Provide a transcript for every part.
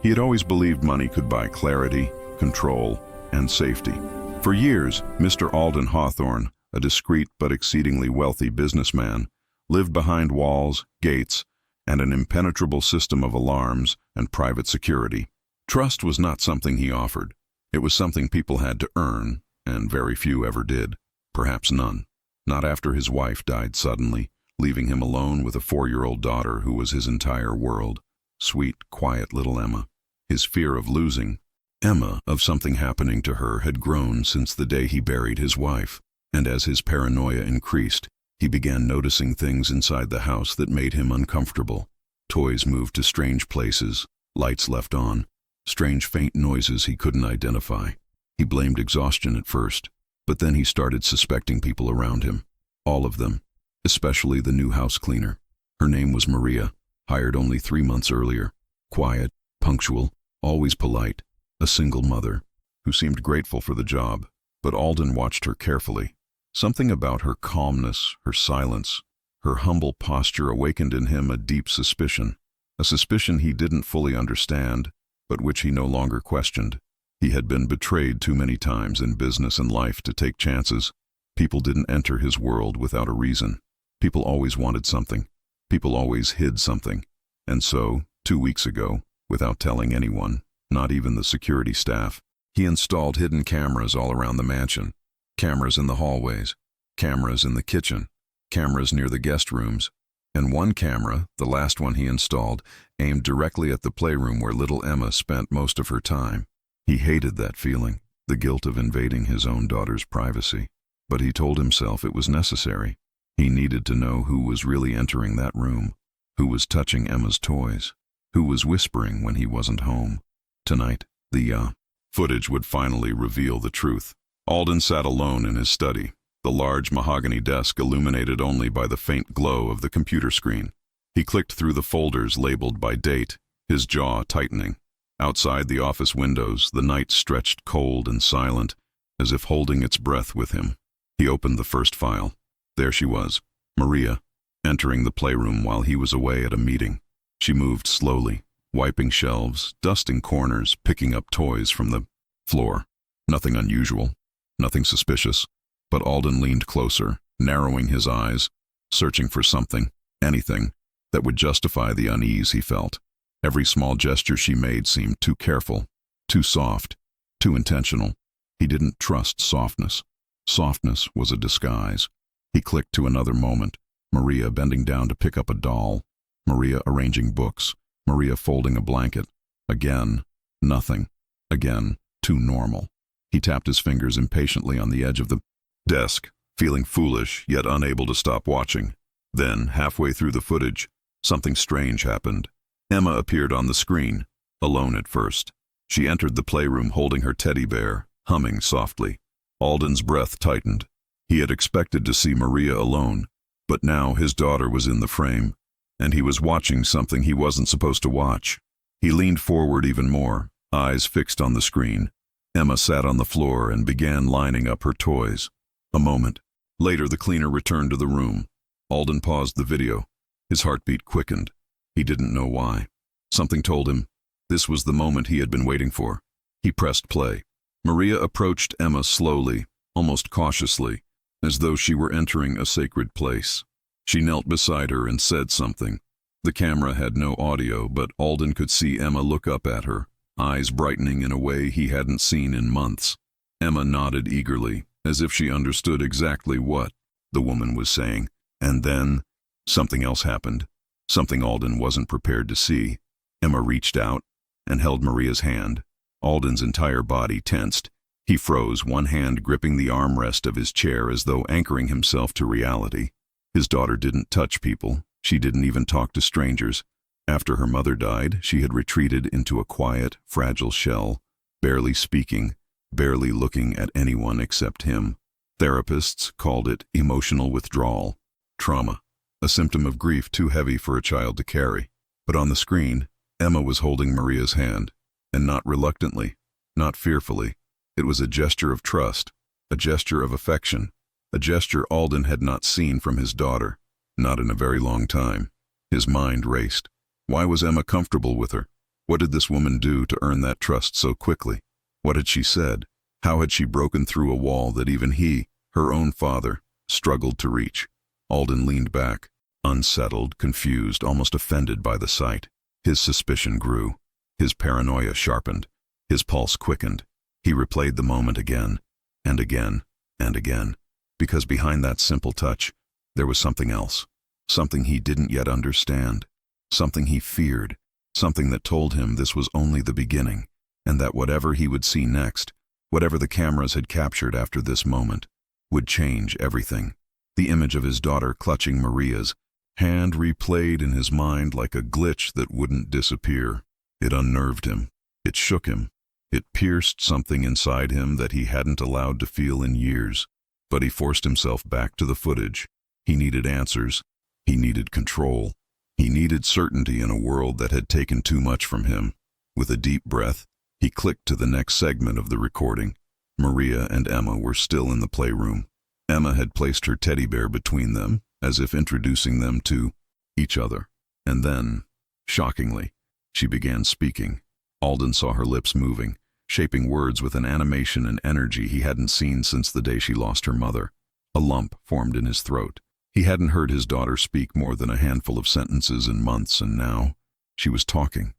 He had always believed money could buy clarity, control, and safety. For years, Mr. Alden Hawthorne, a discreet but exceedingly wealthy businessman, lived behind walls, gates, and an impenetrable system of alarms and private security. Trust was not something he offered. It was something people had to earn, and very few ever did. Perhaps none. Not after his wife died suddenly, leaving him alone with a 4-year-old daughter who was his entire world. Sweet, quiet little Emma. His fear of losing Emma, of something happening to her, had grown since the day he buried his wife, and as his paranoia increased, he began noticing things inside the house that made him uncomfortable. Toys moved to strange places, lights left on, strange faint noises he couldn't identify. He blamed exhaustion at first, but then he started suspecting people around him. All of them, especially the new house cleaner. Her name was Maria, hired only 3 months earlier. Quiet, punctual, always polite, a single mother, who seemed grateful for the job. But Alden watched her carefully. Something about her calmness, her silence, her humble posture awakened in him a deep suspicion, a suspicion he didn't fully understand, but which he no longer questioned. He had been betrayed too many times in business and life to take chances. People didn't enter his world without a reason. People always wanted something. People always hid something. And so, 2 weeks ago, without telling anyone, not even the security staff, he installed hidden cameras all around the mansion. Cameras in the hallways, cameras in the kitchen, cameras near the guest rooms, and one camera, the last one he installed, aimed directly at the playroom where little Emma spent most of her time. He hated that feeling, the guilt of invading his own daughter's privacy. But he told himself it was necessary. He needed to know who was really entering that room, who was touching Emma's toys, who was whispering when he wasn't home. Tonight, the footage would finally reveal the truth. Alden sat alone in his study, the large mahogany desk illuminated only by the faint glow of the computer screen. He clicked through the folders labeled by date, his jaw tightening. Outside the office windows, the night stretched cold and silent, as if holding its breath with him. He opened the first file. There she was, Maria, entering the playroom while he was away at a meeting. She moved slowly, wiping shelves, dusting corners, picking up toys from the floor. Nothing unusual. Nothing suspicious, but Alden leaned closer, narrowing his eyes, searching for something, anything, that would justify the unease he felt. Every small gesture she made seemed too careful, too soft, too intentional. He didn't trust softness. Softness was a disguise. He clicked to another moment. Maria bending down to pick up a doll. Maria arranging books. Maria folding a blanket. Again, nothing. Again, too normal. He tapped his fingers impatiently on the edge of the desk, feeling foolish yet unable to stop watching. Then, halfway through the footage, something strange happened. Emma appeared on the screen, alone at first. She entered the playroom holding her teddy bear, humming softly. Alden's breath tightened. He had expected to see Maria alone, but now his daughter was in the frame, and he was watching something he wasn't supposed to watch. He leaned forward even more, eyes fixed on the screen. Emma sat on the floor and began lining up her toys. A moment. Later, the cleaner returned to the room. Alden paused the video. His heartbeat quickened. He didn't know why. Something told him this was the moment he had been waiting for. He pressed play. Maria approached Emma slowly, almost cautiously, as though she were entering a sacred place. She knelt beside her and said something. The camera had no audio, but Alden could see Emma look up at her, eyes brightening in a way he hadn't seen in months. Emma nodded eagerly, as if she understood exactly what the woman was saying. And then, something else happened. Something Alden wasn't prepared to see. Emma reached out and held Maria's hand. Alden's entire body tensed. He froze, one hand gripping the armrest of his chair as though anchoring himself to reality. His daughter didn't touch people. She didn't even talk to strangers. After her mother died, she had retreated into a quiet, fragile shell, barely speaking, barely looking at anyone except him. Therapists called it emotional withdrawal, trauma, a symptom of grief too heavy for a child to carry. But on the screen, Emma was holding Maria's hand, and not reluctantly, not fearfully. It was a gesture of trust, a gesture of affection, a gesture Alden had not seen from his daughter, not in a very long time. His mind raced. Why was Emma comfortable with her? What did this woman do to earn that trust so quickly? What had she said? How had she broken through a wall that even he, her own father, struggled to reach? Alden leaned back, unsettled, confused, almost offended by the sight. His suspicion grew. His paranoia sharpened. His pulse quickened. He replayed the moment again, and again, and again, because behind that simple touch, there was something else, something he didn't yet understand, something he feared, something that told him this was only the beginning, and that whatever he would see next, whatever the cameras had captured after this moment, would change everything. The image of his daughter clutching Maria's hand replayed in his mind like a glitch that wouldn't disappear. It unnerved him. It shook him. It pierced something inside him that he hadn't allowed to feel in years. But he forced himself back to the footage. He needed answers. He needed control. He needed certainty in a world that had taken too much from him. With a deep breath, he clicked to the next segment of the recording. Maria and Emma were still in the playroom. Emma had placed her teddy bear between them, as if introducing them to each other. And then, shockingly, she began speaking. Alden saw her lips moving, shaping words with an animation and energy he hadn't seen since the day she lost her mother. A lump formed in his throat. He hadn't heard his daughter speak more than a handful of sentences in months, and now she was talking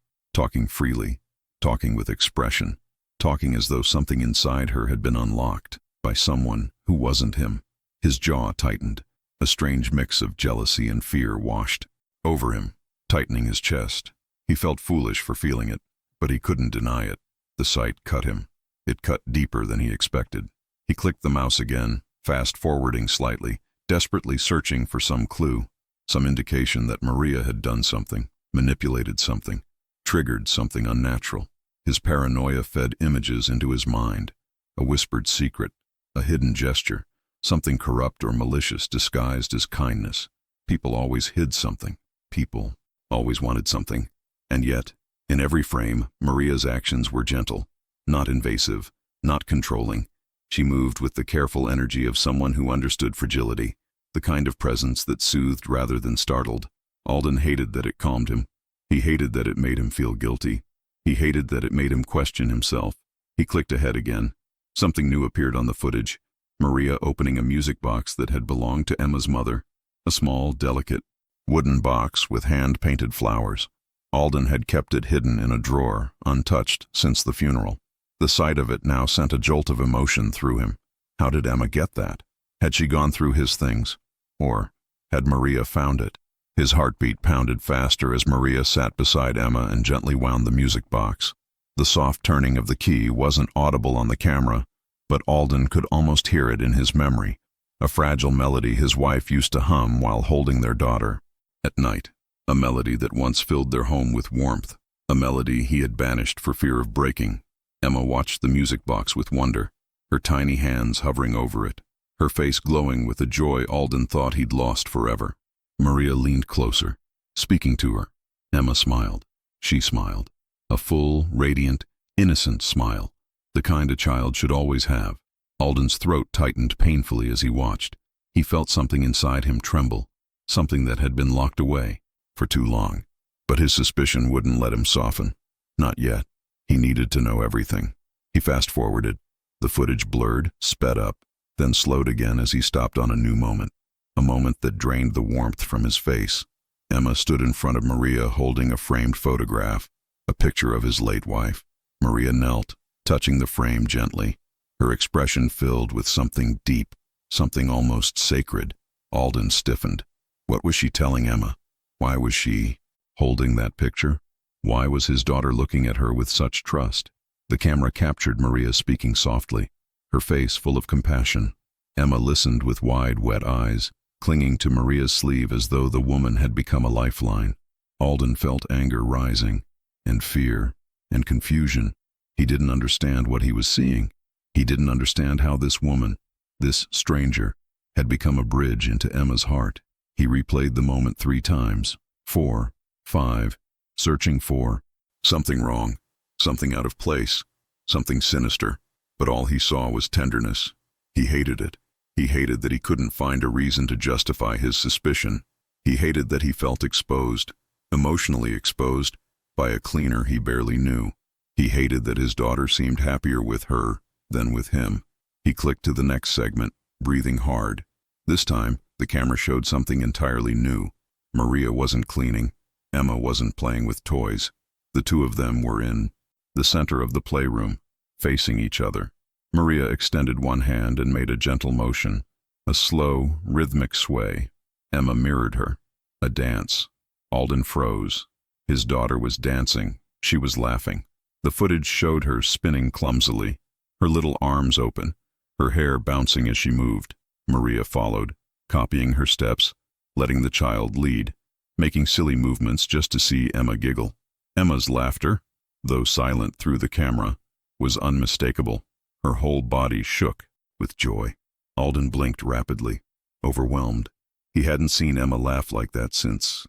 freely, talking with expression, talking as though something inside her had been unlocked by someone who wasn't him. His jaw tightened. A strange mix of jealousy and fear washed over him, tightening his chest. He felt foolish for feeling it, but he couldn't deny it. The sight cut him. It cut deeper than he expected. He clicked the mouse again, fast-forwarding slightly, desperately searching for some clue, some indication that Maria had done something, manipulated something, triggered something unnatural. His paranoia fed images into his mind, a whispered secret, a hidden gesture, something corrupt or malicious disguised as kindness. People always hid something. People always wanted something. And yet, in every frame, Maria's actions were gentle, not invasive, not controlling. She moved with the careful energy of someone who understood fragility, the kind of presence that soothed rather than startled. Alden hated that it calmed him. He hated that it made him feel guilty. He hated that it made him question himself. He clicked ahead again. Something new appeared on the footage. Maria opening a music box that had belonged to Emma's mother. A small, delicate, wooden box with hand-painted flowers. Alden had kept it hidden in a drawer, untouched since the funeral. The sight of it now sent a jolt of emotion through him. How did Emma get that? Had she gone through his things? Or had Maria found it? His heartbeat pounded faster as Maria sat beside Emma and gently wound the music box. The soft turning of the key wasn't audible on the camera, but Alden could almost hear it in his memory, a fragile melody his wife used to hum while holding their daughter at night, a melody that once filled their home with warmth, a melody he had banished for fear of breaking. Emma watched the music box with wonder, her tiny hands hovering over it, her face glowing with a joy Alden thought he'd lost forever. Maria leaned closer, speaking to her. Emma smiled. She smiled. A full, radiant, innocent smile, the kind a child should always have. Alden's throat tightened painfully as he watched. He felt something inside him tremble, something that had been locked away for too long. But his suspicion wouldn't let him soften. Not yet. He needed to know everything. He fast-forwarded. The footage blurred, sped up, then slowed again as he stopped on a new moment. A moment that drained the warmth from his face. Emma stood in front of Maria holding a framed photograph, a picture of his late wife. Maria knelt, touching the frame gently, her expression filled with something deep, something almost sacred. Alden stiffened. What was she telling Emma? Why was she holding that picture? Why was his daughter looking at her with such trust? The camera captured Maria speaking softly, her face full of compassion. Emma listened with wide, wet eyes, clinging to Maria's sleeve as though the woman had become a lifeline. Alden felt anger rising, and fear, and confusion. He didn't understand what he was seeing. He didn't understand how this woman, this stranger, had become a bridge into Emma's heart. He replayed the moment 3 times, 4, 5, searching for something wrong, something out of place, something sinister. But all he saw was tenderness. He hated it. He hated that he couldn't find a reason to justify his suspicion. He hated that he felt exposed, emotionally exposed, by a cleaner he barely knew. He hated that his daughter seemed happier with her than with him. He clicked to the next segment, breathing hard. This time, the camera showed something entirely new. Maria wasn't cleaning. Emma wasn't playing with toys. The two of them were in the center of the playroom, facing each other. Maria extended one hand and made a gentle motion, a slow, rhythmic sway. Emma mirrored her. A dance. Alden froze. His daughter was dancing. She was laughing. The footage showed her spinning clumsily, her little arms open, her hair bouncing as she moved. Maria followed, copying her steps, letting the child lead, making silly movements just to see Emma giggle. Emma's laughter, though silent through the camera, was unmistakable. Her whole body shook with joy. Alden blinked rapidly, overwhelmed. He hadn't seen Emma laugh like that since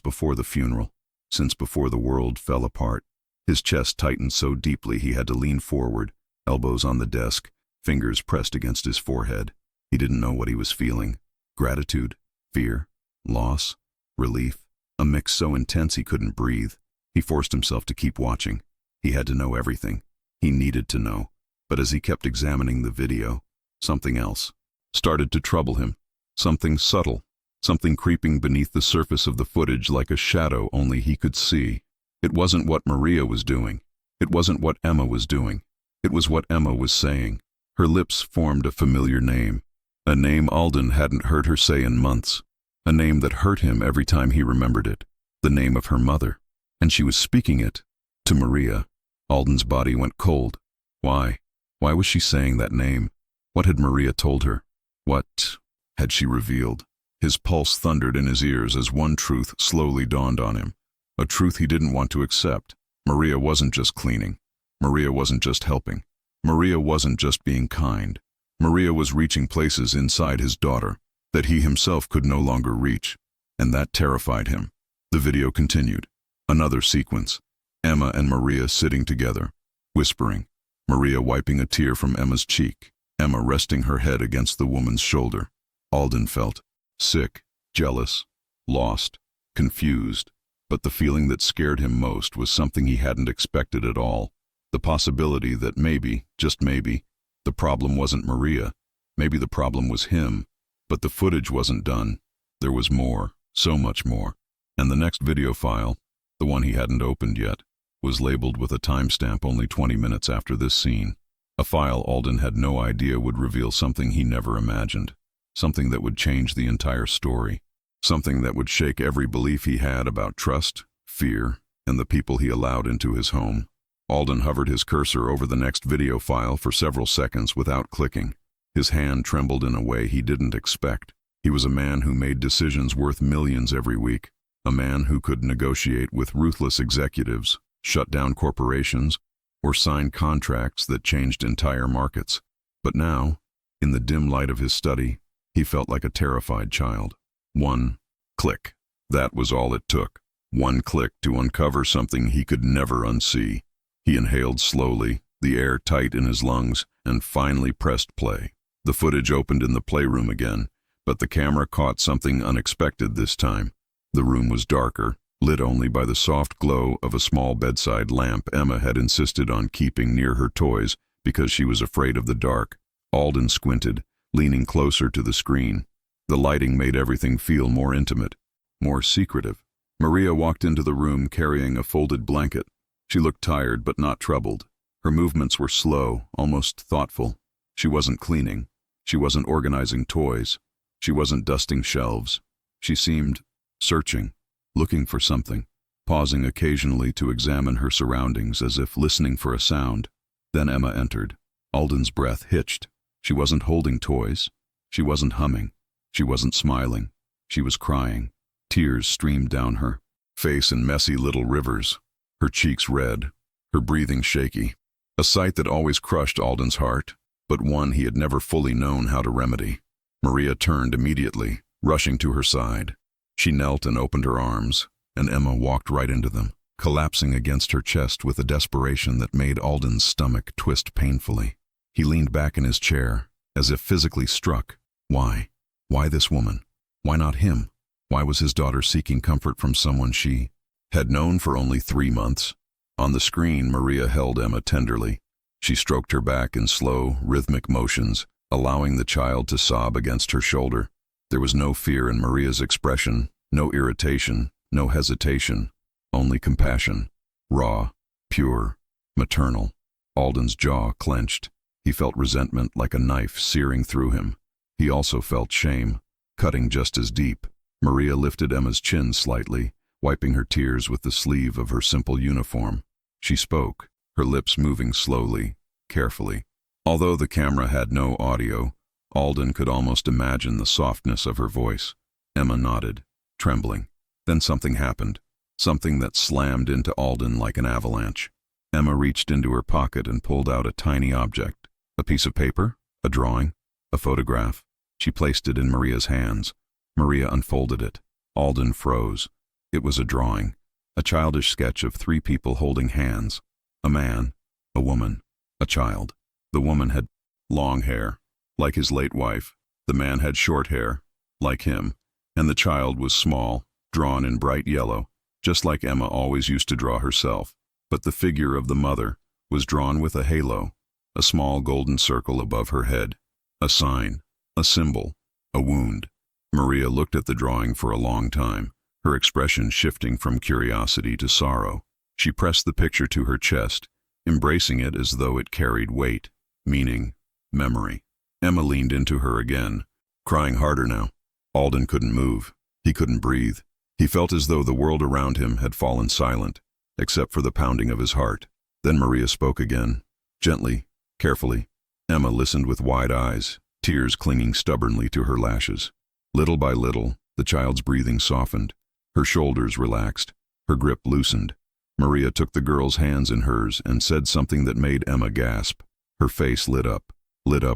before the funeral, since before the world fell apart. His chest tightened so deeply he had to lean forward, elbows on the desk, fingers pressed against his forehead. He didn't know what he was feeling. Gratitude, fear, loss, relief, a mix so intense he couldn't breathe. He forced himself to keep watching. He had to know everything. He needed to know. But as he kept examining the video, something else started to trouble him. Something subtle, something creeping beneath the surface of the footage like a shadow only he could see. It wasn't what Maria was doing. It wasn't what Emma was doing. It was what Emma was saying. Her lips formed a familiar name, a name Alden hadn't heard her say in months, a name that hurt him every time he remembered it, the name of her mother. And she was speaking it to Maria. Alden's body went cold. Why? Why was she saying that name? What had Maria told her? What had she revealed? His pulse thundered in his ears as one truth slowly dawned on him, a truth he didn't want to accept. Maria wasn't just cleaning. Maria wasn't just helping. Maria wasn't just being kind. Maria was reaching places inside his daughter that he himself could no longer reach, and that terrified him. The video continued. Another sequence. Emma and Maria sitting together, whispering. Maria wiping a tear from Emma's cheek, Emma resting her head against the woman's shoulder. Alden felt sick, jealous, lost, confused, but the feeling that scared him most was something he hadn't expected at all. The possibility that maybe, just maybe, the problem wasn't Maria. Maybe the problem was him. But the footage wasn't done. There was more, so much more. And the next video file, the one he hadn't opened yet, was labeled with a timestamp only 20 minutes after this scene. A file Alden had no idea would reveal something he never imagined. Something that would change the entire story. Something that would shake every belief he had about trust, fear, and the people he allowed into his home. Alden hovered his cursor over the next video file for several seconds without clicking. His hand trembled in a way he didn't expect. He was a man who made decisions worth millions every week. A man who could negotiate with ruthless executives, shut down corporations, or sign contracts that changed entire markets. But now, in the dim light of his study, he felt like a terrified child. One click. That was all it took. One click to uncover something he could never unsee. He inhaled slowly, the air tight in his lungs, and finally pressed play. The footage opened in the playroom again, but the camera caught something unexpected this time. The room was darker, lit only by the soft glow of a small bedside lamp Emma had insisted on keeping near her toys because she was afraid of the dark. Alden squinted, leaning closer to the screen. The lighting made everything feel more intimate, more secretive. Maria walked into the room carrying a folded blanket. She looked tired but not troubled. Her movements were slow, almost thoughtful. She wasn't cleaning. She wasn't organizing toys. She wasn't dusting shelves. She seemed searching, looking for something, pausing occasionally to examine her surroundings as if listening for a sound. Then Emma entered. Alden's breath hitched. She wasn't holding toys. She wasn't humming. She wasn't smiling. She was crying. Tears streamed down her face in messy little rivers, her cheeks red, her breathing shaky. A sight that always crushed Alden's heart, but one he had never fully known how to remedy. Maria turned immediately, rushing to her side. She knelt and opened her arms, and Emma walked right into them, collapsing against her chest with a desperation that made Alden's stomach twist painfully. He leaned back in his chair, as if physically struck. Why? Why this woman? Why not him? Why was his daughter seeking comfort from someone she Had known for only 3 months. On the screen, Maria held Emma tenderly. She stroked her back in slow, rhythmic motions, allowing the child to sob against her shoulder. There was no fear in Maria's expression, no irritation, no hesitation, only compassion. Raw, pure, maternal. Alden's jaw clenched. He felt resentment like a knife searing through him. He also felt shame, cutting just as deep. Maria lifted Emma's chin slightly, wiping her tears with the sleeve of her simple uniform. She spoke, her lips moving slowly, carefully. Although the camera had no audio, Alden could almost imagine the softness of her voice. Emma nodded, trembling. Then something happened, something that slammed into Alden like an avalanche. Emma reached into her pocket and pulled out a tiny object. A piece of paper, a drawing, a photograph. She placed it in Maria's hands. Maria unfolded it. Alden froze. It was a drawing, a childish sketch of 3 people holding hands. A man, a woman, a child. The woman had long hair, like his late wife. The man had short hair, like him, and the child was small, drawn in bright yellow, just like Emma always used to draw herself. But the figure of the mother was drawn with a halo, a small golden circle above her head, a sign, a symbol, a wound. Maria looked at the drawing for a long time, her expression shifting from curiosity to sorrow. She pressed the picture to her chest, embracing it as though it carried weight, meaning, memory. Emma leaned into her again, crying harder now. Alden couldn't move. He couldn't breathe. He felt as though the world around him had fallen silent, except for the pounding of his heart. Then Maria spoke again, gently, carefully. Emma listened with wide eyes, tears clinging stubbornly to her lashes. Little by little, the child's breathing softened. Her shoulders relaxed, her grip loosened. Maria took the girl's hands in hers and said something that made Emma gasp. Her face lit up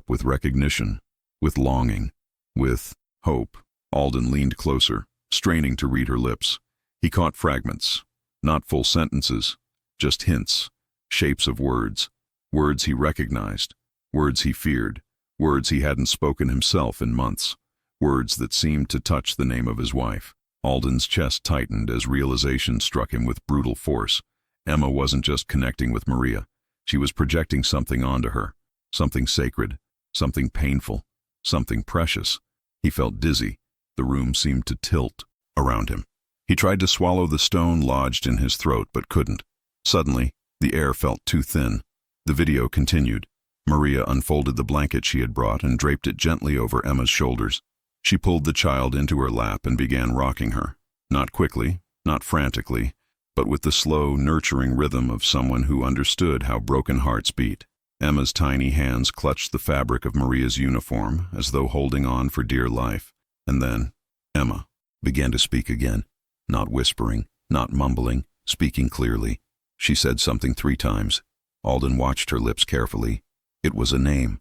with recognition, with longing, with hope. Alden leaned closer, straining to read her lips. He caught fragments, not full sentences, just hints, shapes of words. Words he recognized, words he feared, words he hadn't spoken himself in months, words that seemed to touch the name of his wife. Alden's chest tightened as realization struck him with brutal force. Emma wasn't just connecting with Maria. She was projecting something onto her, something sacred, something painful, something precious. He felt dizzy. The room seemed to tilt around him. He tried to swallow the stone lodged in his throat but couldn't. Suddenly, the air felt too thin. The video continued. Maria unfolded the blanket she had brought and draped it gently over Emma's shoulders. She pulled the child into her lap and began rocking her. Not quickly, not frantically, but with the slow, nurturing rhythm of someone who understood how broken hearts beat. Emma's tiny hands clutched the fabric of Maria's uniform as though holding on for dear life. And then, Emma began to speak again, not whispering, not mumbling, speaking clearly. She said something 3 times. Alden watched her lips carefully. It was a name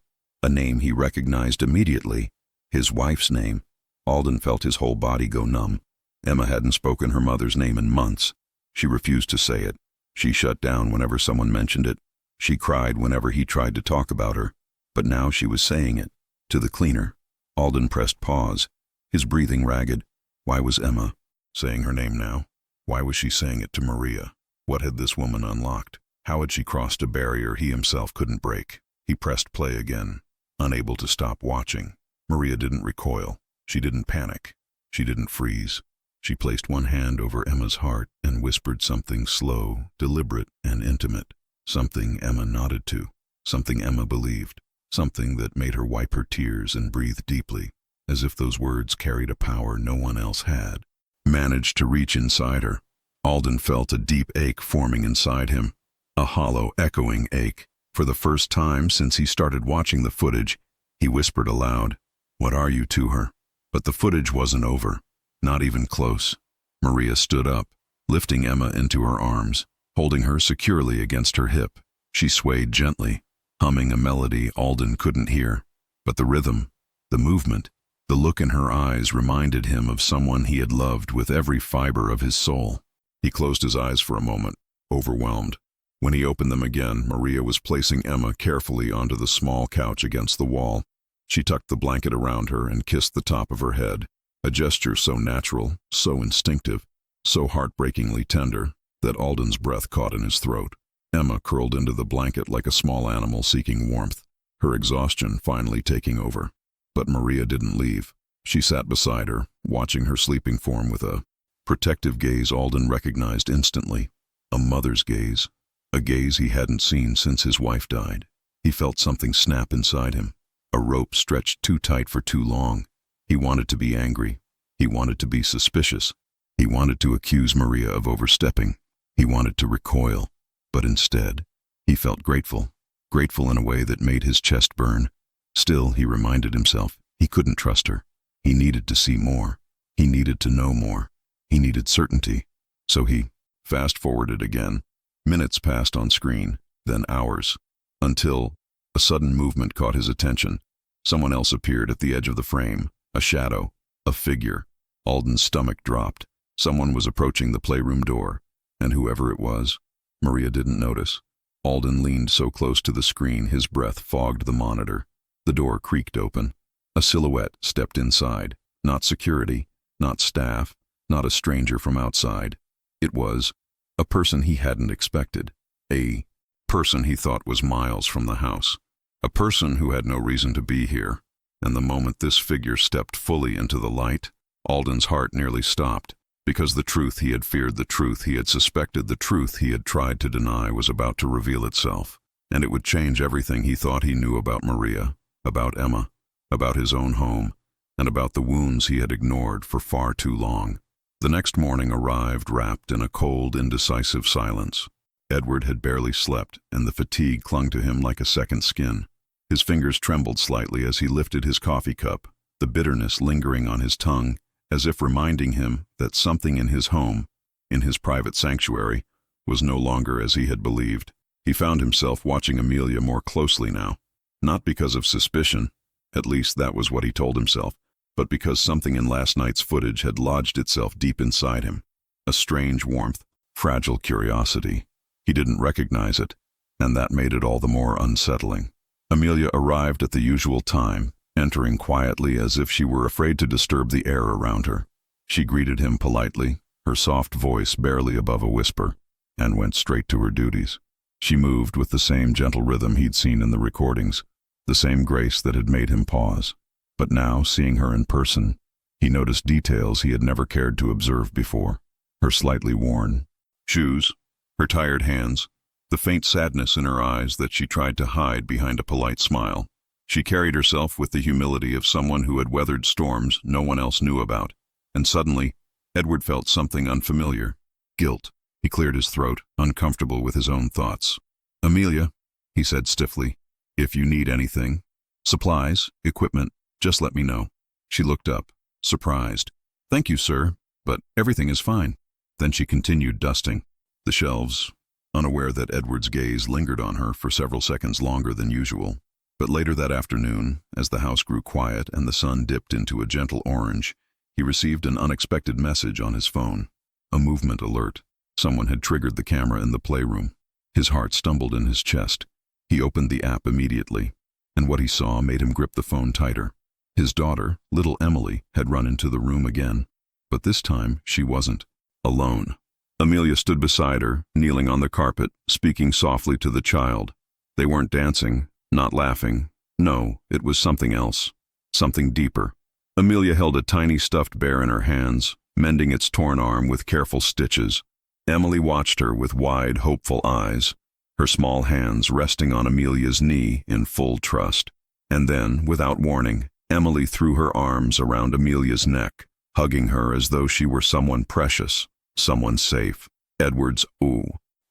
he recognized immediately, his wife's name. Alden felt his whole body go numb. Emma hadn't spoken her mother's name in months. She refused to say it. She shut down whenever someone mentioned it. She cried whenever he tried to talk about her. But now she was saying it, to the cleaner. Alden pressed pause, his breathing ragged. Why was Emma saying her name now? Why was she saying it to Maria? What had this woman unlocked? How had she crossed a barrier he himself couldn't break? He pressed play again, unable to stop watching. Maria didn't recoil. She didn't panic. She didn't freeze. She placed one hand over Emma's heart and whispered something slow, deliberate, and intimate. Something Emma nodded to. Something Emma believed. Something that made her wipe her tears and breathe deeply, as if those words carried a power no one else had. Managed to reach inside her. Alden felt a deep ache forming inside him. A hollow, echoing ache. For the first time since he started watching the footage, he whispered aloud, "What are you?" to her. But the footage wasn't over. Not even close. Maria stood up, lifting Emma into her arms, holding her securely against her hip. She swayed gently, humming a melody Alden couldn't hear. But the rhythm, the movement, the look in her eyes reminded him of someone he had loved with every fiber of his soul. He closed his eyes for a moment, overwhelmed. When he opened them again, Maria was placing Emma carefully onto the small couch against the wall. She tucked the blanket around her and kissed the top of her head, a gesture so natural, so instinctive, so heartbreakingly tender that Alden's breath caught in his throat. Emma curled into the blanket like a small animal seeking warmth, her exhaustion finally taking over. But Maria didn't leave. She sat beside her, watching her sleeping form with a protective gaze Alden recognized instantly. A mother's gaze. A gaze he hadn't seen since his wife died. He felt something snap inside him. A rope stretched too tight for too long. He wanted to be angry. He wanted to be suspicious. He wanted to accuse Maria of overstepping. He wanted to recoil. But instead, he felt grateful. Grateful in a way that made his chest burn. Still, he reminded himself, he couldn't trust her. He needed to see more. He needed to know more. He needed certainty. So he fast-forwarded again. Minutes passed on screen, then hours, until a sudden movement caught his attention. Someone else appeared at the edge of the frame, a shadow, a figure. Alden's stomach dropped. Someone was approaching the playroom door, and whoever it was, Maria didn't notice. Alden leaned so close to the screen his breath fogged the monitor. The door creaked open. A silhouette stepped inside. Not security, not staff, not a stranger from outside. It was a person he hadn't expected. A person he thought was miles from the house. A person who had no reason to be here. And the moment this figure stepped fully into the light, Alden's heart nearly stopped. Because the truth he had feared, the truth he had suspected, the truth he had tried to deny was about to reveal itself. And it would change everything he thought he knew about Maria, about Emma, about his own home, and about the wounds he had ignored for far too long. The next morning arrived wrapped in a cold, indecisive silence. Edward had barely slept, and the fatigue clung to him like a second skin. His fingers trembled slightly as he lifted his coffee cup, the bitterness lingering on his tongue, as if reminding him that something in his home, in his private sanctuary, was no longer as he had believed. He found himself watching Amelia more closely now, not because of suspicion, at least that was what he told himself, but because something in last night's footage had lodged itself deep inside him. A strange warmth, fragile curiosity. He didn't recognize it, and that made it all the more unsettling. Amelia arrived at the usual time, entering quietly as if she were afraid to disturb the air around her. She greeted him politely, her soft voice barely above a whisper, and went straight to her duties. She moved with the same gentle rhythm he'd seen in the recordings, the same grace that had made him pause. But now, seeing her in person, he noticed details he had never cared to observe before. Her slightly worn shoes, her tired hands, the faint sadness in her eyes that she tried to hide behind a polite smile. She carried herself with the humility of someone who had weathered storms no one else knew about. And suddenly, Edward felt something unfamiliar. Guilt. He cleared his throat, uncomfortable with his own thoughts. "Amelia," he said stiffly, "if you need anything, supplies, equipment, just let me know." She looked up, surprised. "Thank you, sir, but everything is fine." Then she continued dusting the shelves, unaware that Edward's gaze lingered on her for several seconds longer than usual. But later that afternoon, as the house grew quiet and the sun dipped into a gentle orange, he received an unexpected message on his phone. A movement alert. Someone had triggered the camera in the playroom. His heart stumbled in his chest. He opened the app immediately, and what he saw made him grip the phone tighter. His daughter, little Emily, had run into the room again. But this time, she wasn't alone. Amelia stood beside her, kneeling on the carpet, speaking softly to the child. They weren't dancing, not laughing. No, it was something else. Something deeper. Amelia held a tiny stuffed bear in her hands, mending its torn arm with careful stitches. Emily watched her with wide, hopeful eyes, her small hands resting on Amelia's knee in full trust. And then, without warning, Emily threw her arms around Amelia's neck, hugging her as though she were someone precious, someone safe. Edward's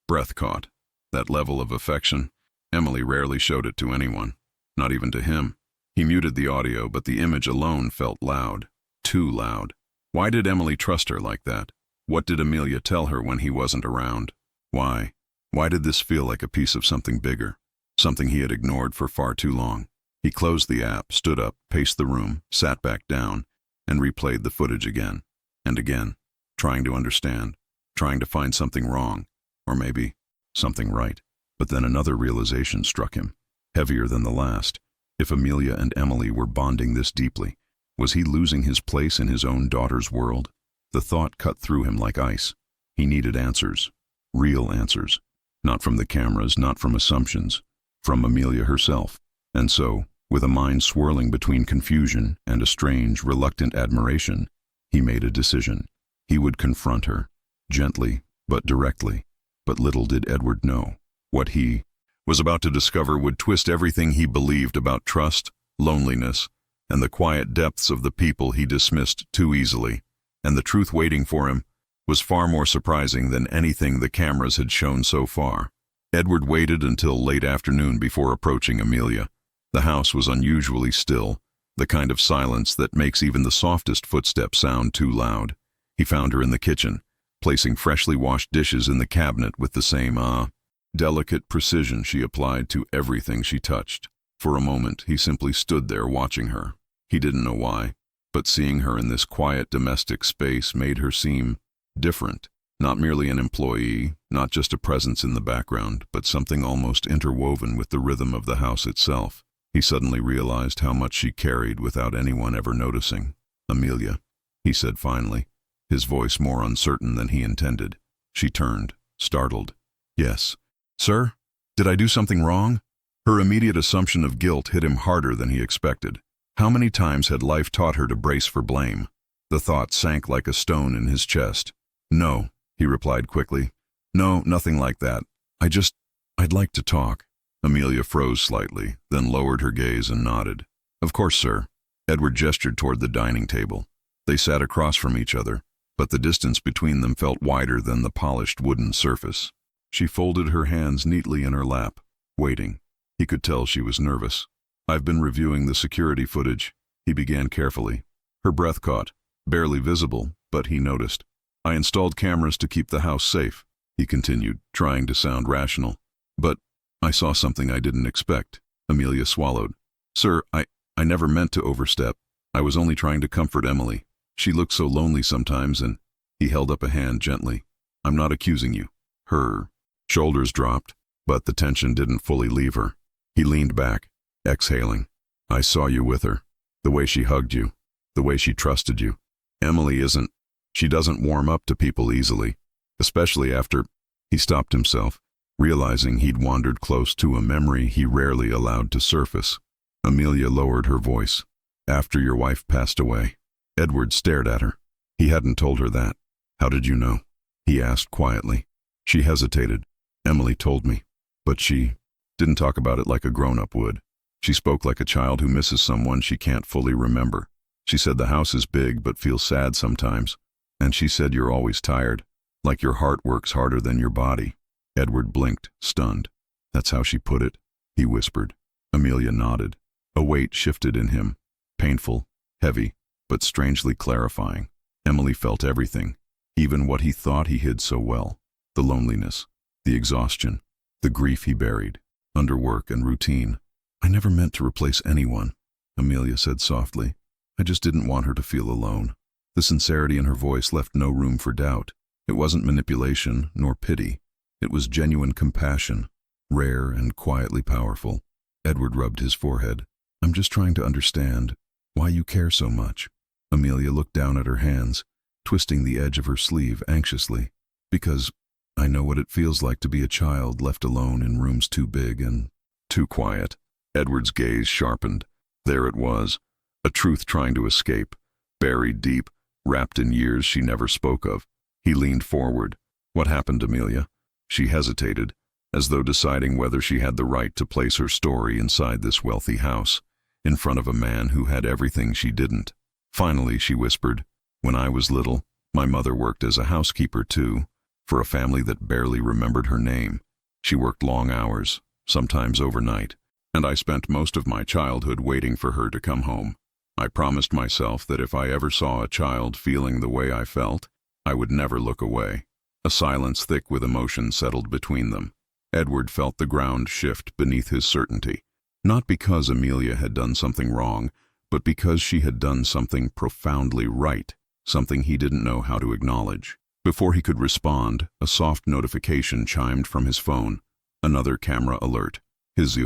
breath caught. That level of affection, Emily rarely showed it to anyone, not even to him. He muted the audio, but the image alone felt loud, too loud. Why did Emily trust her like that? What did Amelia tell her when he wasn't around? Why? Why did this feel like a piece of something bigger, something he had ignored for far too long? He closed the app, stood up, paced the room, sat back down, and replayed the footage again and again, trying to understand, trying to find something wrong, or maybe something right. But then another realization struck him, heavier than the last. If Amelia and Emily were bonding this deeply, was he losing his place in his own daughter's world? The thought cut through him like ice. He needed answers. Real answers. Not from the cameras, not from assumptions. From Amelia herself. And so, with a mind swirling between confusion and a strange, reluctant admiration, he made a decision. He would confront her. Gently, but directly. But little did Edward know. What he was about to discover would twist everything he believed about trust, loneliness, and the quiet depths of the people he dismissed too easily. And the truth waiting for him was far more surprising than anything the cameras had shown so far. Edward waited until late afternoon before approaching Amelia. The house was unusually still, the kind of silence that makes even the softest footsteps sound too loud. He found her in the kitchen, placing freshly washed dishes in the cabinet with the same delicate precision she applied to everything she touched. For a moment, he simply stood there watching her. He didn't know why, but seeing her in this quiet domestic space made her seem different. Not merely an employee, not just a presence in the background, but something almost interwoven with the rhythm of the house itself. He suddenly realized how much she carried without anyone ever noticing. "Amelia," he said finally, his voice more uncertain than he intended. She turned, startled. "Yes." "Sir? Did I do something wrong?" Her immediate assumption of guilt hit him harder than he expected. How many times had life taught her to brace for blame? The thought sank like a stone in his chest. "No," he replied quickly. "No, nothing like that. I'd like to talk." Amelia froze slightly, then lowered her gaze and nodded. "Of course, sir." Edward gestured toward the dining table. They sat across from each other, but the distance between them felt wider than the polished wooden surface. She folded her hands neatly in her lap, waiting. He could tell she was nervous. "I've been reviewing the security footage," he began carefully. Her breath caught, barely visible, but he noticed. "I installed cameras to keep the house safe," he continued, trying to sound rational. "But I saw something I didn't expect." Amelia swallowed. "Sir, I never meant to overstep. I was only trying to comfort Emily. She looks so lonely sometimes," and he held up a hand gently. "I'm not accusing you." Her shoulders dropped, but the tension didn't fully leave her. He leaned back, exhaling. "I saw you with her. The way she hugged you. The way she trusted you. Emily she doesn't warm up to people easily, especially after—" He stopped himself, realizing he'd wandered close to a memory he rarely allowed to surface. Amelia lowered her voice. "After your wife passed away." Edward stared at her. He hadn't told her that. "How did you know?" he asked quietly. She hesitated. "Emily told me, but she didn't talk about it like a grown-up would. She spoke like a child who misses someone she can't fully remember. She said the house is big but feels sad sometimes. And she said you're always tired, like your heart works harder than your body." Edward blinked, stunned. "That's how she put it?" he whispered. Amelia nodded. A weight shifted in him, painful, heavy, but strangely clarifying. Emily felt everything, even what he thought he hid so well. The loneliness, the exhaustion, the grief he buried, under work and routine. "I never meant to replace anyone," Amelia said softly. "I just didn't want her to feel alone." The sincerity in her voice left no room for doubt. It wasn't manipulation nor pity. It was genuine compassion, rare and quietly powerful. Edward rubbed his forehead. "I'm just trying to understand why you care so much." Amelia looked down at her hands, twisting the edge of her sleeve anxiously. "Because I know what it feels like to be a child left alone in rooms too big and too quiet." Edward's gaze sharpened. There it was, a truth trying to escape, buried deep, wrapped in years she never spoke of. He leaned forward. "What happened, Amelia?" She hesitated, as though deciding whether she had the right to place her story inside this wealthy house, in front of a man who had everything she didn't. Finally, she whispered, "When I was little, my mother worked as a housekeeper too, for a family that barely remembered her name. She worked long hours, sometimes overnight, and I spent most of my childhood waiting for her to come home. I promised myself that if I ever saw a child feeling the way I felt, I would never look away." A silence thick with emotion settled between them. Edward felt the ground shift beneath his certainty, not because Amelia had done something wrong, but because she had done something profoundly right, something he didn't know how to acknowledge. Before he could respond, a soft notification chimed from his phone. Another camera alert. His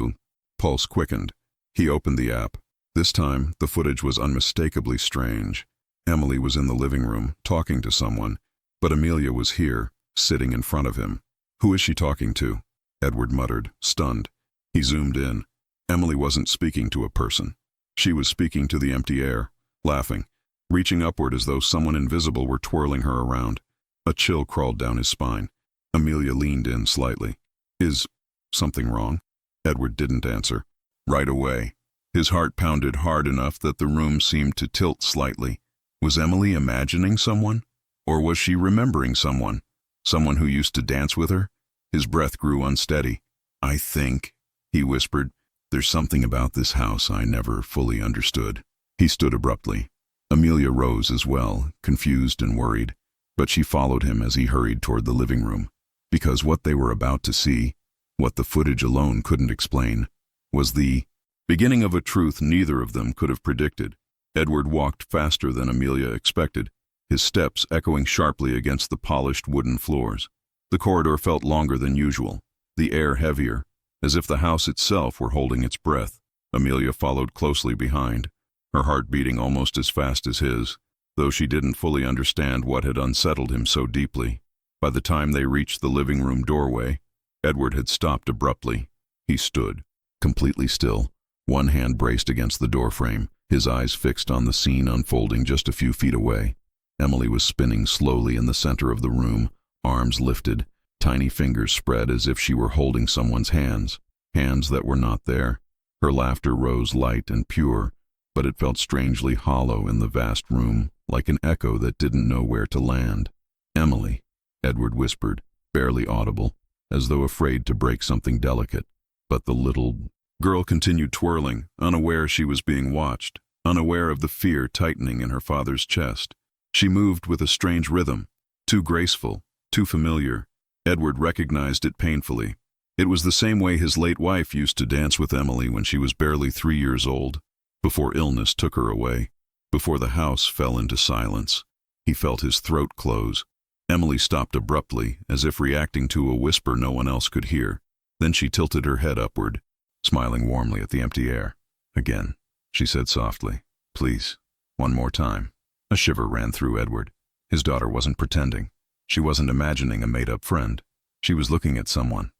pulse quickened. He opened the app. This time, the footage was unmistakably strange. Emily was in the living room, talking to someone, but Amelia was here, sitting in front of him. "Who is she talking to?" Edward muttered, stunned. He zoomed in. Emily wasn't speaking to a person. She was speaking to the empty air, laughing, reaching upward as though someone invisible were twirling her around. A chill crawled down his spine. Amelia leaned in slightly. "Is something wrong?" Edward didn't answer. Right away, his heart pounded hard enough that the room seemed to tilt slightly. Was Emily imagining someone? Or was she remembering someone? Someone who used to dance with her? His breath grew unsteady. "I think," he whispered, "there's something about this house I never fully understood." He stood abruptly. Amelia rose as well, confused and worried, but she followed him as he hurried toward the living room, because what they were about to see, what the footage alone couldn't explain, was the beginning of a truth neither of them could have predicted. Edward walked faster than Amelia expected, his steps echoing sharply against the polished wooden floors. The corridor felt longer than usual, the air heavier, as if the house itself were holding its breath. Amelia followed closely behind, her heart beating almost as fast as his, though she didn't fully understand what had unsettled him so deeply. By the time they reached the living room doorway, Edward had stopped abruptly. He stood, completely still, one hand braced against the doorframe, his eyes fixed on the scene unfolding just a few feet away. Emily was spinning slowly in the center of the room, arms lifted, tiny fingers spread as if she were holding someone's hands, hands that were not there. Her laughter rose light and pure, but it felt strangely hollow in the vast room, like an echo that didn't know where to land. "Emily," Edward whispered, barely audible, as though afraid to break something delicate. But the little girl continued twirling, unaware she was being watched, unaware of the fear tightening in her father's chest. She moved with a strange rhythm, too graceful, too familiar. Edward recognized it painfully. It was the same way his late wife used to dance with Emily when she was barely 3 years old, before illness took her away, before the house fell into silence. He felt his throat close. Emily stopped abruptly, as if reacting to a whisper no one else could hear. Then she tilted her head upward, smiling warmly at the empty air. "Again," she said softly. "Please, one more time." A shiver ran through Edward. His daughter wasn't pretending. She wasn't imagining a made-up friend. She was looking at someone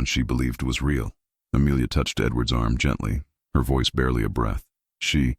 she believed was real. Amelia touched Edward's arm gently, her voice barely a breath. She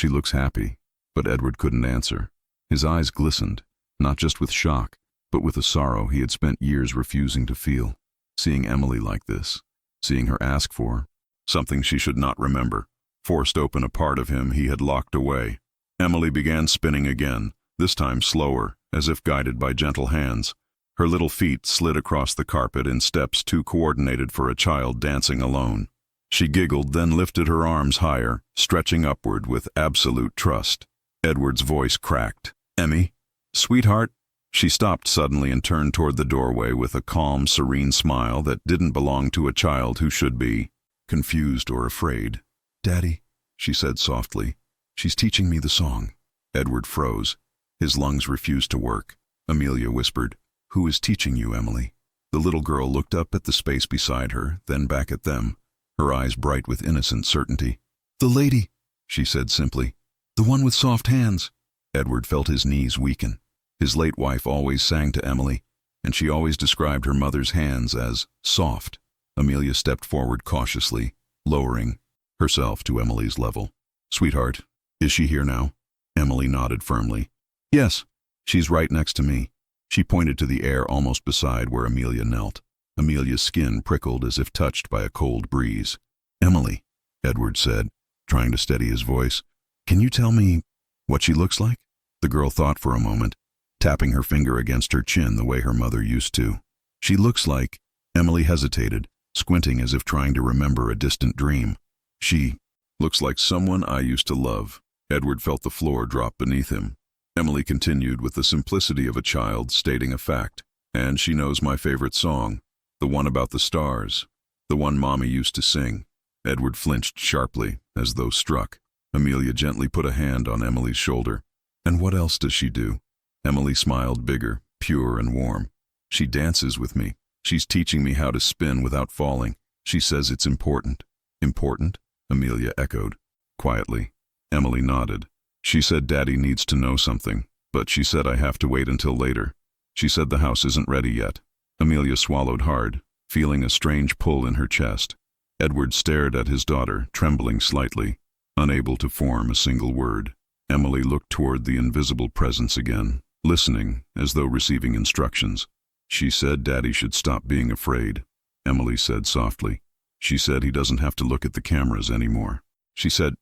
looks happy." But Edward couldn't answer. His eyes glistened, not just with shock, but with a sorrow he had spent years refusing to feel. Seeing Emily like this, seeing her ask for something she should not remember, forced open a part of him he had locked away. Emily began spinning again, this time slower, as if guided by gentle hands. Her little feet slid across the carpet in steps too coordinated for a child dancing alone. She giggled, then lifted her arms higher, stretching upward with absolute trust. Edward's voice cracked. "Emmy? Sweetheart?" She stopped suddenly and turned toward the doorway with a calm, serene smile that didn't belong to a child who should be confused or afraid. "Daddy," she said softly. "She's teaching me the song." Edward froze. His lungs refused to work. Amelia whispered, "Who is teaching you, Emily?" The little girl looked up at the space beside her, then back at them, her eyes bright with innocent certainty. "The lady," she said simply. "The one with soft hands." Edward felt his knees weaken. His late wife always sang to Emily, and she always described her mother's hands as soft. Amelia stepped forward cautiously, lowering herself to Emily's level. "Sweetheart, is she here now?" Emily nodded firmly. "Yes, she's right next to me." She pointed to the air almost beside where Amelia knelt. Amelia's skin prickled as if touched by a cold breeze. "Emily," Edward said, trying to steady his voice, "can you tell me what she looks like?" The girl thought for a moment, tapping her finger against her chin the way her mother used to. "She looks like—" Emily hesitated, squinting as if trying to remember a distant dream. "She looks like someone I used to love." Edward felt the floor drop beneath him. Emily continued with the simplicity of a child stating a fact. "And she knows my favorite song, the one about the stars, the one Mommy used to sing." Edward flinched sharply, as though struck. Amelia gently put a hand on Emily's shoulder. "And what else does she do?" Emily smiled bigger, pure and warm. "She dances with me. She's teaching me how to spin without falling. She says it's important." "Important?" Amelia echoed. Quietly, Emily nodded. She said Daddy needs to know something, but she said I have to wait until later. She said the house isn't ready yet. Amelia swallowed hard, feeling a strange pull in her chest. Edward stared at his daughter, trembling slightly, unable to form a single word. Emily looked toward the invisible presence again, listening as though receiving instructions. She said Daddy should stop being afraid, Emily said softly. She said he doesn't have to look at the cameras anymore. She said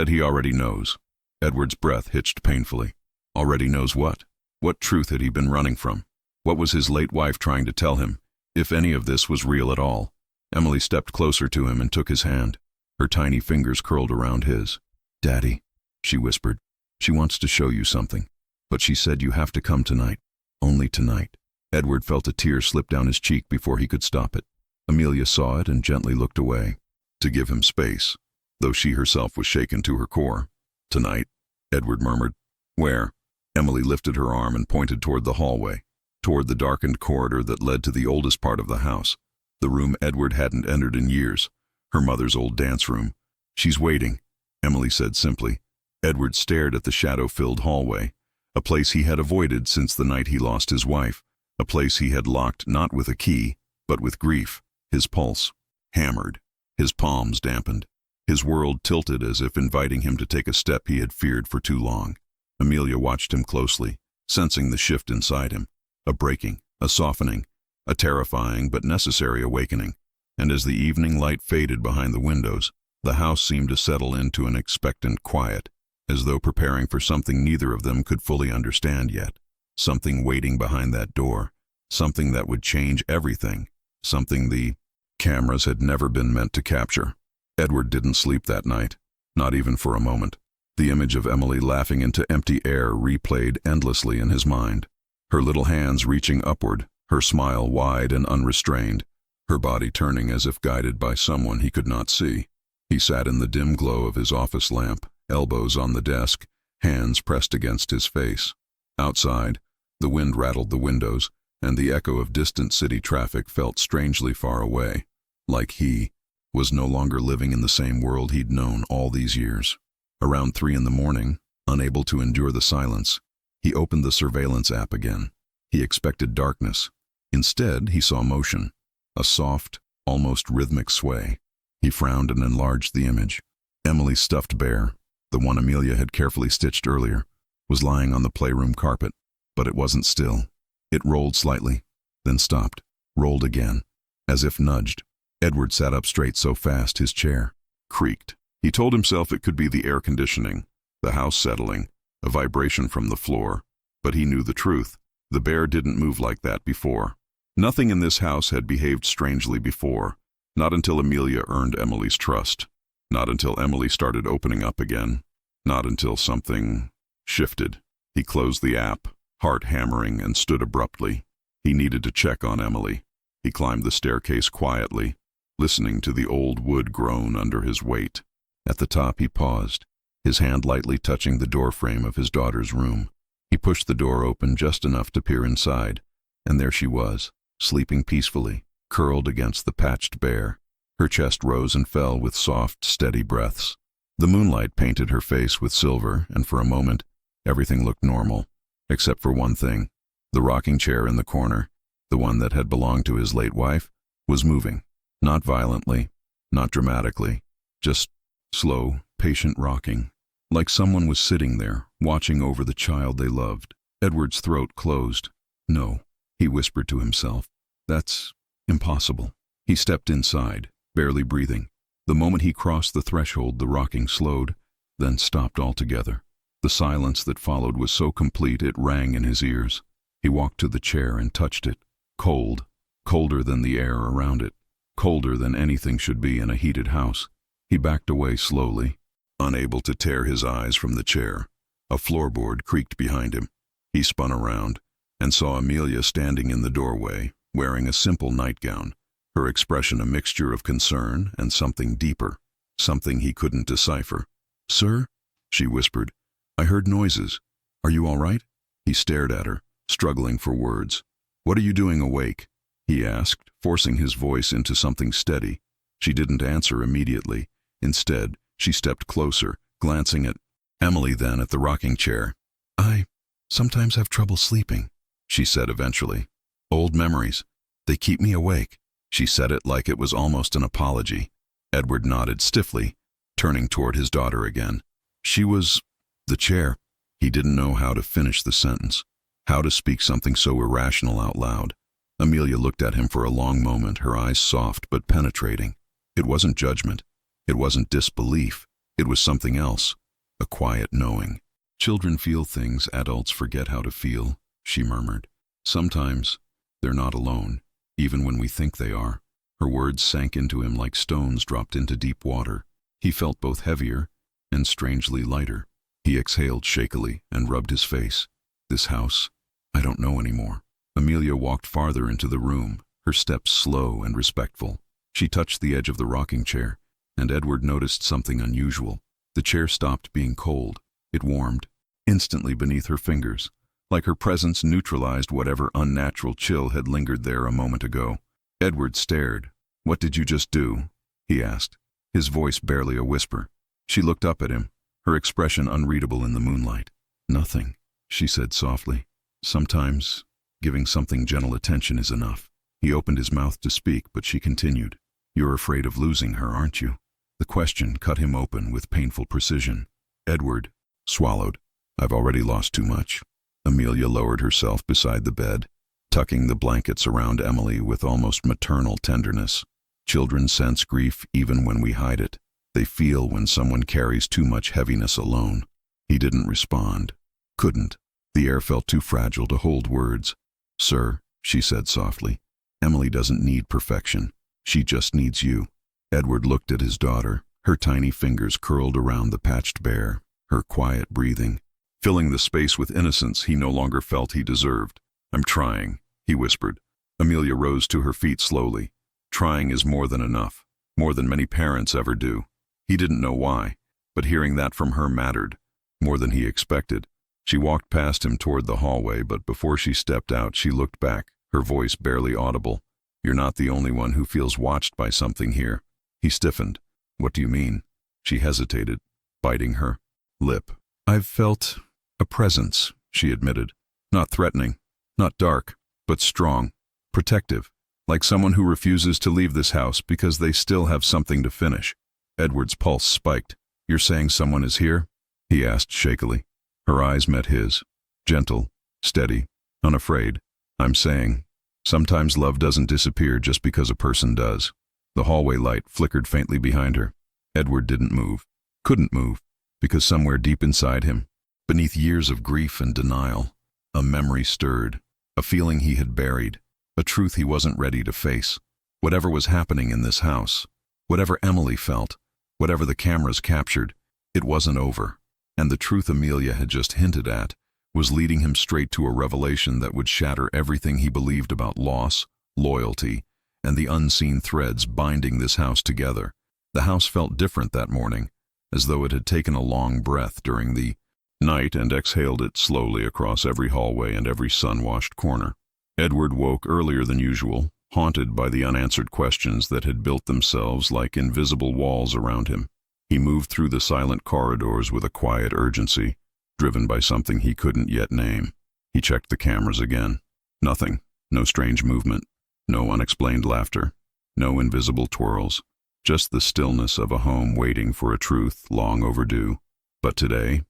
he already knows. Edward's breath hitched painfully. Already knows what? What truth had he been running from? What was his late wife trying to tell him, if any of this was real at all? Emily stepped closer to him and took his hand. Her tiny fingers curled around his. Daddy, she whispered. She wants to show you something. But she said you have to come tonight. Only tonight. Edward felt a tear slip down his cheek before he could stop it. Amelia saw it and gently looked away, to give him space, though she herself was shaken to her core. Tonight, Edward murmured. Where? Emily lifted her arm and pointed toward the hallway, toward the darkened corridor that led to the oldest part of the house, the room Edward hadn't entered in years, her mother's old dance room. She's waiting, Emily said simply. Edward stared at the shadow-filled hallway, a place he had avoided since the night he lost his wife, a place he had locked not with a key, but with grief. His pulse hammered, his palms dampened, his world tilted as if inviting him to take a step he had feared for too long. Amelia watched him closely, sensing the shift inside him, a breaking, a softening, a terrifying but necessary awakening. And as the evening light faded behind the windows, the house seemed to settle into an expectant quiet, as though preparing for something neither of them could fully understand yet. Something waiting behind that door, something that would change everything, something the cameras had never been meant to capture. Edward didn't sleep that night, not even for a moment. The image of Emily laughing into empty air replayed endlessly in his mind, her little hands reaching upward, her smile wide and unrestrained, her body turning as if guided by someone he could not see. He sat in the dim glow of his office lamp, elbows on the desk, hands pressed against his face. Outside, the wind rattled the windows, and the echo of distant city traffic felt strangely far away, like he was no longer living in the same world he'd known all these years. Around 3 a.m, unable to endure the silence, he opened the surveillance app again. He expected darkness. Instead, he saw motion, a soft, almost rhythmic sway. He frowned and enlarged the image. Emily's stuffed bear, the one Amelia had carefully stitched earlier, was lying on the playroom carpet, but it wasn't still. It rolled slightly, then stopped, rolled again, as if nudged. Edward sat up straight so fast his chair creaked. He told himself it could be the air conditioning, the house settling, a vibration from the floor, but he knew the truth. The bear didn't move like that before. Nothing in this house had behaved strangely before, not until Amelia earned Emily's trust, not until Emily started opening up again, not until something shifted. He closed the app, heart hammering, and stood abruptly. He needed to check on Emily. He climbed the staircase quietly, listening to the old wood groan under his weight. At the top he paused, his hand lightly touching the doorframe of his daughter's room. He pushed the door open just enough to peer inside, and there she was, sleeping peacefully, curled against the patched bear. Her chest rose and fell with soft, steady breaths. The moonlight painted her face with silver, and for a moment, everything looked normal, except for one thing. The rocking chair in the corner, the one that had belonged to his late wife, was moving. Not violently, not dramatically, just slow, patient rocking, like someone was sitting there, watching over the child they loved. Edward's throat closed. No, he whispered to himself. That's impossible. He stepped inside, barely breathing. The moment he crossed the threshold, the rocking slowed, then stopped altogether. The silence that followed was so complete it rang in his ears. He walked to the chair and touched it. Cold, colder than the air around it, colder than anything should be in a heated house. He backed away slowly, unable to tear his eyes from the chair. A floorboard creaked behind him. He spun around and saw Amelia standing in the doorway, wearing a simple nightgown, her expression a mixture of concern and something deeper, something he couldn't decipher. "Sir?" she whispered. "I heard noises. Are you all right?" He stared at her, struggling for words. "What are you doing awake?" he asked, forcing his voice into something steady. She didn't answer immediately. Instead, she stepped closer, glancing at Emily then at the rocking chair. I sometimes have trouble sleeping, she said eventually. Old memories. They keep me awake. She said it like it was almost an apology. Edward nodded stiffly, turning toward his daughter again. She was the chair. He didn't know how to finish the sentence, how to speak something so irrational out loud. Amelia looked at him for a long moment, her eyes soft but penetrating. It wasn't judgment. It wasn't disbelief. It was something else, a quiet knowing. Children feel things adults forget how to feel, she murmured. Sometimes they're not alone, even when we think they are. Her words sank into him like stones dropped into deep water. He felt both heavier and strangely lighter. He exhaled shakily and rubbed his face. This house, I don't know anymore. Amelia walked farther into the room, her steps slow and respectful. She touched the edge of the rocking chair, and Edward noticed something unusual. The chair stopped being cold. It warmed, instantly beneath her fingers, like her presence neutralized whatever unnatural chill had lingered there a moment ago. Edward stared. What did you just do? He asked, his voice barely a whisper. She looked up at him, her expression unreadable in the moonlight. Nothing, she said softly. Sometimes giving something gentle attention is enough. He opened his mouth to speak, but she continued. You're afraid of losing her, aren't you? The question cut him open with painful precision. Edward swallowed. I've already lost too much. Amelia lowered herself beside the bed, tucking the blankets around Emily with almost maternal tenderness. Children sense grief even when we hide it. They feel when someone carries too much heaviness alone. He didn't respond. Couldn't. The air felt too fragile to hold words. Sir, she said softly, Emily doesn't need perfection. She just needs you. Edward looked at his daughter, her tiny fingers curled around the patched bear, her quiet breathing, filling the space with innocence he no longer felt he deserved. I'm trying, he whispered. Amelia rose to her feet slowly. Trying is more than enough, more than many parents ever do. He didn't know why, but hearing that from her mattered, more than he expected. She walked past him toward the hallway, but before she stepped out, she looked back, her voice barely audible. You're not the only one who feels watched by something here. He stiffened. What do you mean? She hesitated, biting her lip. I've felt a presence, she admitted. Not threatening, not dark, but strong, protective, like someone who refuses to leave this house because they still have something to finish. Edward's pulse spiked. You're saying someone is here? He asked shakily. Her eyes met his, gentle, steady, unafraid. I'm saying, sometimes love doesn't disappear just because a person does. The hallway light flickered faintly behind her. Edward didn't move, couldn't move, because somewhere deep inside him, beneath years of grief and denial, a memory stirred, a feeling he had buried, a truth he wasn't ready to face. Whatever was happening in this house, whatever Emily felt, whatever the cameras captured, it wasn't over. And the truth Amelia had just hinted at was leading him straight to a revelation that would shatter everything he believed about loss, loyalty, and the unseen threads binding this house together. The house felt different that morning, as though it had taken a long breath during the night and exhaled it slowly across every hallway and every sun-washed corner. Edward woke earlier than usual, haunted by the unanswered questions that had built themselves like invisible walls around him. He moved through the silent corridors with a quiet urgency, driven by something he couldn't yet name. He checked the cameras again. Nothing. No strange movement. No unexplained laughter. No invisible twirls. Just the stillness of a home waiting for a truth long overdue. But today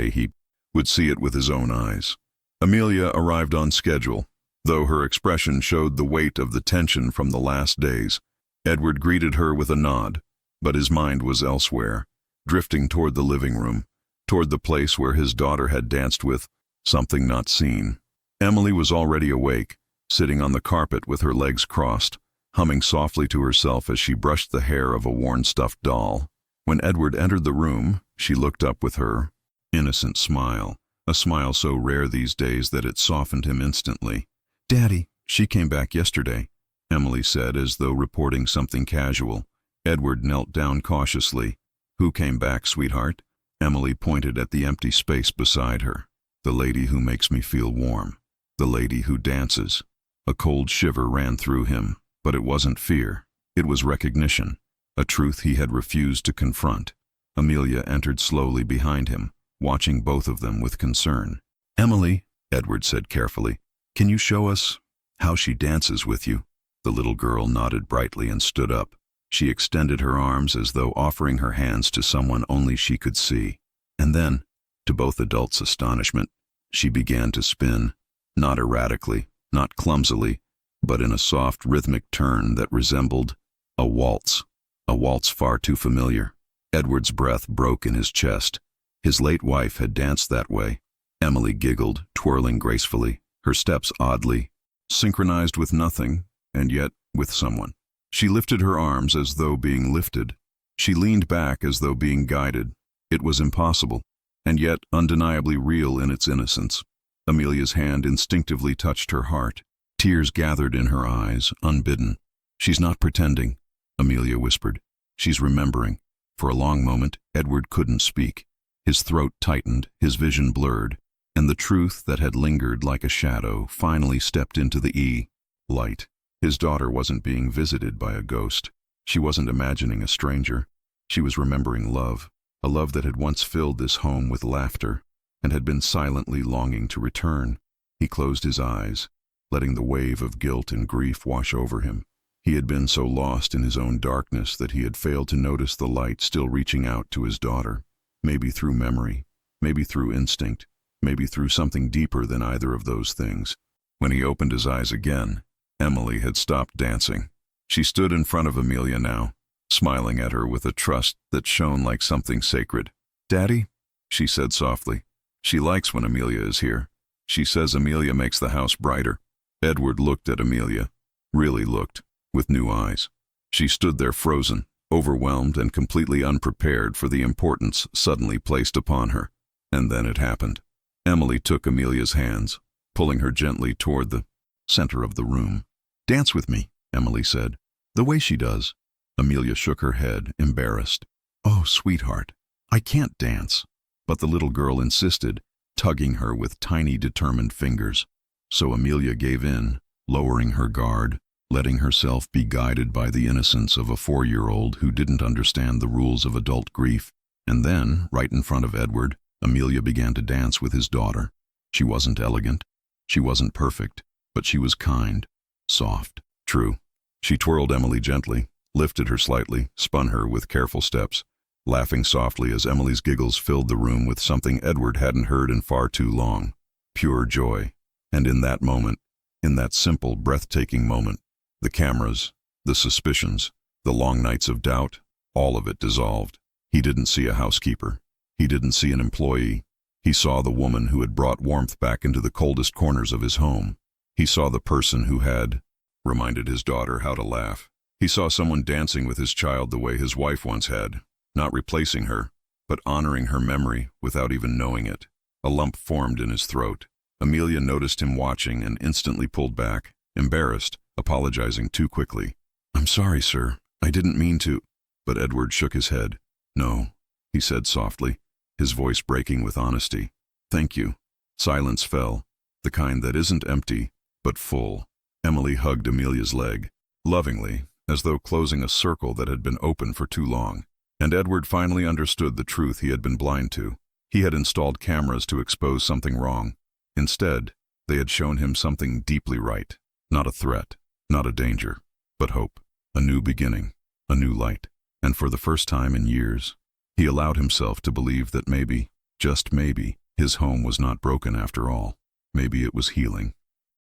he would see it with his own eyes. Amelia arrived on schedule, though her expression showed the weight of the tension from the last days. Edward greeted her with a nod, but his mind was elsewhere, drifting toward the living room, toward the place where his daughter had danced with something not seen. Emily was already awake, sitting on the carpet with her legs crossed, humming softly to herself as she brushed the hair of a worn stuffed doll. When Edward entered the room, she looked up with her innocent smile, a smile so rare these days that it softened him instantly. Daddy, she came back yesterday, Emily said as though reporting something casual. Edward knelt down cautiously. Who came back, sweetheart? Emily pointed at the empty space beside her. The lady who makes me feel warm. The lady who dances. A cold shiver ran through him, but it wasn't fear. It was recognition, a truth he had refused to confront. Amelia entered slowly behind him, watching both of them with concern. "Emily," Edward said carefully, "can you show us how she dances with you?" The little girl nodded brightly and stood up. She extended her arms as though offering her hands to someone only she could see. And then, to both adults' astonishment, she began to spin, not erratically, not clumsily, but in a soft rhythmic turn that resembled a waltz far too familiar. Edward's breath broke in his chest. His late wife had danced that way. Emily giggled, twirling gracefully, her steps oddly, synchronized with nothing, and yet with someone. She lifted her arms as though being lifted. She leaned back as though being guided. It was impossible, and yet undeniably real in its innocence. Amelia's hand instinctively touched her heart. Tears gathered in her eyes, unbidden. "She's not pretending," Amelia whispered. "She's remembering." For a long moment, Edward couldn't speak. His throat tightened, his vision blurred, and the truth that had lingered like a shadow finally stepped into the light. His daughter wasn't being visited by a ghost. She wasn't imagining a stranger. She was remembering love, a love that had once filled this home with laughter and had been silently longing to return. He closed his eyes, letting the wave of guilt and grief wash over him. He had been so lost in his own darkness that he had failed to notice the light still reaching out to his daughter, maybe through memory, maybe through instinct, maybe through something deeper than either of those things. When he opened his eyes again, Emily had stopped dancing. She stood in front of Amelia now, smiling at her with a trust that shone like something sacred. "Daddy," she said softly. "She likes when Amelia is here. She says Amelia makes the house brighter." Edward looked at Amelia, really looked, with new eyes. She stood there frozen, overwhelmed and completely unprepared for the importance suddenly placed upon her. And then it happened. Emily took Amelia's hands, pulling her gently toward the center of the room. "Dance with me," Emily said. "The way she does." Amelia shook her head, embarrassed. "Oh, sweetheart, I can't dance." But the little girl insisted, tugging her with tiny, determined fingers. So Amelia gave in, lowering her guard, letting herself be guided by the innocence of a 4-year-old who didn't understand the rules of adult grief. And then, right in front of Edward, Amelia began to dance with his daughter. She wasn't elegant. She wasn't perfect, but she was kind, soft, true. She twirled Emily gently, lifted her slightly, spun her with careful steps, laughing softly as Emily's giggles filled the room with something Edward hadn't heard in far too long, pure joy. And in that moment, in that simple, breathtaking moment, the cameras, the suspicions, the long nights of doubt, all of it dissolved. He didn't see a housekeeper. He didn't see an employee. He saw the woman who had brought warmth back into the coldest corners of his home. He saw the person who had reminded his daughter how to laugh. He saw someone dancing with his child the way his wife once had, not replacing her, but honoring her memory without even knowing it. A lump formed in his throat. Amelia noticed him watching and instantly pulled back, embarrassed, apologizing too quickly. "I'm sorry, sir. I didn't mean to." But Edward shook his head. "No," he said softly, his voice breaking with honesty. "Thank you." Silence fell, the kind that isn't empty, but full. Emily hugged Amelia's leg, lovingly, as though closing a circle that had been open for too long. And Edward finally understood the truth he had been blind to. He had installed cameras to expose something wrong. Instead, they had shown him something deeply right. Not a threat, not a danger, but hope. A new beginning, a new light. And for the first time in years, he allowed himself to believe that maybe, just maybe, his home was not broken after all. Maybe it was healing.